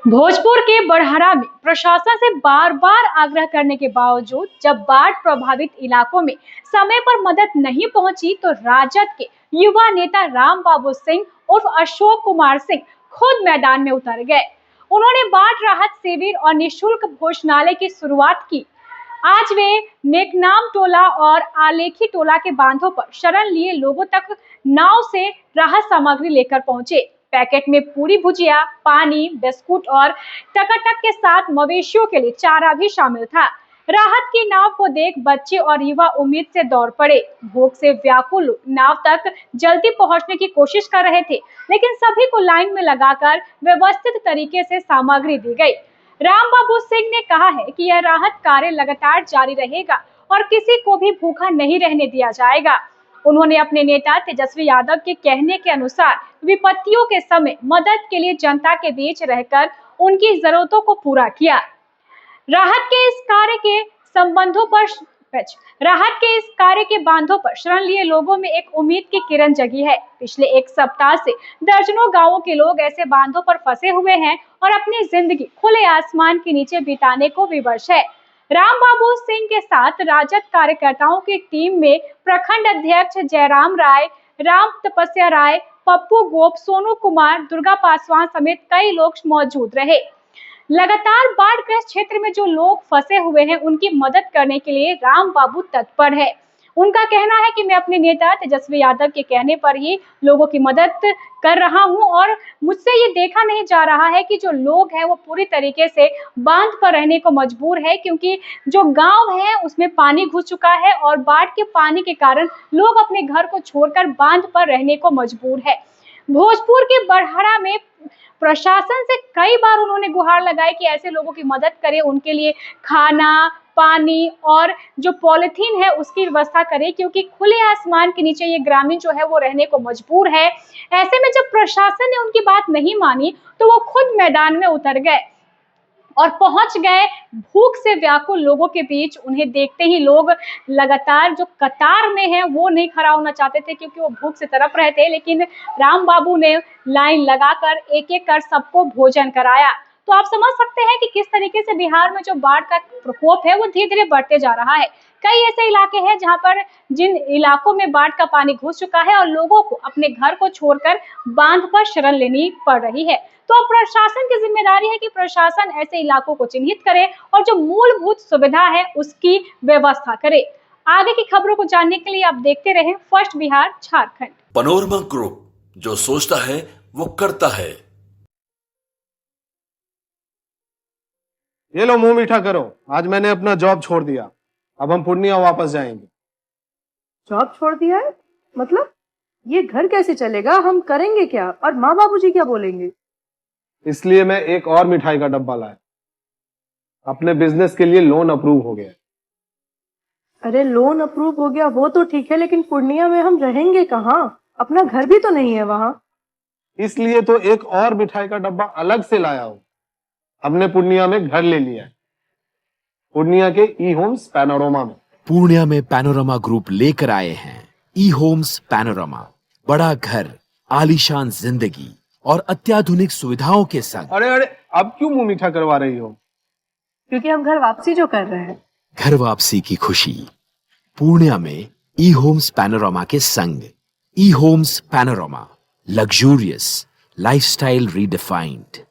भोजपुर के बड़हरा में प्रशासन से बार बार आग्रह करने के बावजूद जब बाढ़ प्रभावित इलाकों में समय पर मदद नहीं पहुंची तो राजद के युवा नेता राम बाबू सिंह उर्फ अशोक कुमार सिंह खुद मैदान में उतर गए। उन्होंने बाढ़ राहत शिविर और निःशुल्क भोजनालय की शुरुआत की। आज वे नेकनाम टोला और आलेखी टोला के बांधों पर शरण लिए लोगों तक नाव से राहत सामग्री लेकर पहुंचे। पैकेट में पूरी भुजिया, पानी, बिस्कुट और टकाटक के साथ मवेशियों के लिए चारा भी शामिल था। राहत की नाव को देख बच्चे और युवा उम्मीद से दौड़ पड़े। भूख से व्याकुल नाव तक जल्दी पहुंचने की कोशिश कर रहे थे, लेकिन सभी को लाइन में लगाकर व्यवस्थित तरीके से सामग्री दी गई। राम बाबू सिंह ने कहा है कि यह राहत कार्य लगातार जारी रहेगा और किसी को भी भूखा नहीं रहने दिया जाएगा। उन्होंने अपने नेता तेजस्वी यादव के कहने के अनुसार विपत्तियों के समय मदद के लिए जनता के बीच रहकर उनकी जरूरतों को पूरा किया। राहत के इस कार्य के बांधों पर शरण लिए लोगों में एक उम्मीद की किरण जगी है। पिछले एक सप्ताह से दर्जनों गांवों के लोग ऐसे बांधों पर फंसे हुए हैं और अपनी जिंदगी खुले आसमान के नीचे बिताने को विवश है। राम बाबू सिंह के साथ राजद कार्यकर्ताओं की टीम में प्रखंड अध्यक्ष जयराम राय, राम तपस्या राय, पप्पू गोप, सोनू कुमार, दुर्गा पासवान समेत कई लोग मौजूद रहे। लगातार बाढ़ग्रस्त क्षेत्र में जो लोग फंसे हुए हैं उनकी मदद करने के लिए राम बाबू तत्पर है। उनका कहना है कि मैं अपने नेता तेजस्वी यादव के कहने पर ही लोगों की मदद कर रहा हूं और मुझसे ये देखा नहीं जा रहा है कि जो लोग हैं वो पूरी तरीके से बांध पर रहने को मजबूर है, क्योंकि जो गांव है उसमें पानी घुस चुका है और बाढ़ के पानी के कारण लोग अपने घर को छोड़कर बांध पर रहने को मजबूर है। भोजपुर के बड़हरा में प्रशासन से कई बार उन्होंने गुहार लगाई कि ऐसे लोगों की मदद करें, उनके लिए खाना, पानी और जो पॉलिथीन है उसकी व्यवस्था करें, क्योंकि खुले आसमान के नीचे ये ग्रामीण जो है वो रहने को मजबूर है। ऐसे में जब प्रशासन ने उनकी बात नहीं मानी तो वो खुद मैदान में उतर गए और पहुंच गए भूख से व्याकुल लोगों के बीच। उन्हें देखते ही लोग लगातार जो कतार में हैं वो नहीं खड़ा होना चाहते थे, क्योंकि वो भूख से तड़प रहे थे, लेकिन राम बाबू ने लाइन लगाकर एक एक कर सबको भोजन कराया। तो आप समझ सकते हैं कि किस तरीके से बिहार में जो बाढ़ का प्रकोप है वो धीरे धीरे बढ़ते जा रहा है। कई ऐसे इलाके हैं जहां पर जिन इलाकों में बाढ़ का पानी घुस चुका है और लोगों को अपने घर को छोड़कर बांध पर शरण लेनी पड़ रही है। तो अब प्रशासन की जिम्मेदारी है कि प्रशासन ऐसे इलाकों को चिन्हित करे और जो मूलभूत सुविधा है उसकी व्यवस्था करे। आगे की खबरों को जानने के लिए आप देखते रहें first Bihar Jharkhand. Panorama group, जो सोचता है वो करता है। ये लो, मुंह मीठा करो। आज मैंने अपना जॉब छोड़ दिया, अब हम पूर्णिया वापस जाएंगे। जॉब छोड़ दिया है? मतलब ये घर कैसे चलेगा? हम करेंगे क्या? और माँ बाबूजी क्या बोलेंगे? इसलिए मैं एक और मिठाई का डब्बा लाया। अपने बिजनेस के लिए लोन अप्रूव हो गया। अरे लोन अप्रूव हो गया वो तो ठीक है, लेकिन पूर्णिया में हम रहेंगे कहाँ? अपना घर भी तो नहीं है वहाँ। इसलिए तो एक और मिठाई का डब्बा अलग से लाया हूँ। हमने पूर्णिया में घर ले लिया है, पूर्णिया के ई होम्स पैनोरमा में। पूर्णिया में पैनोरमा ग्रुप लेकर आए हैं ई होम्स पैनोरमा। बड़ा घर, आलीशान जिंदगी और अत्याधुनिक सुविधाओं के संग। अरे अब क्यों मुंह मीठा करवा रही हो? क्योंकि हम घर वापसी जो कर रहे हैं। घर वापसी की खुशी पूर्णिया में ई होम्स पैनोरमा के संग। E homes panorama, luxurious lifestyle redefined.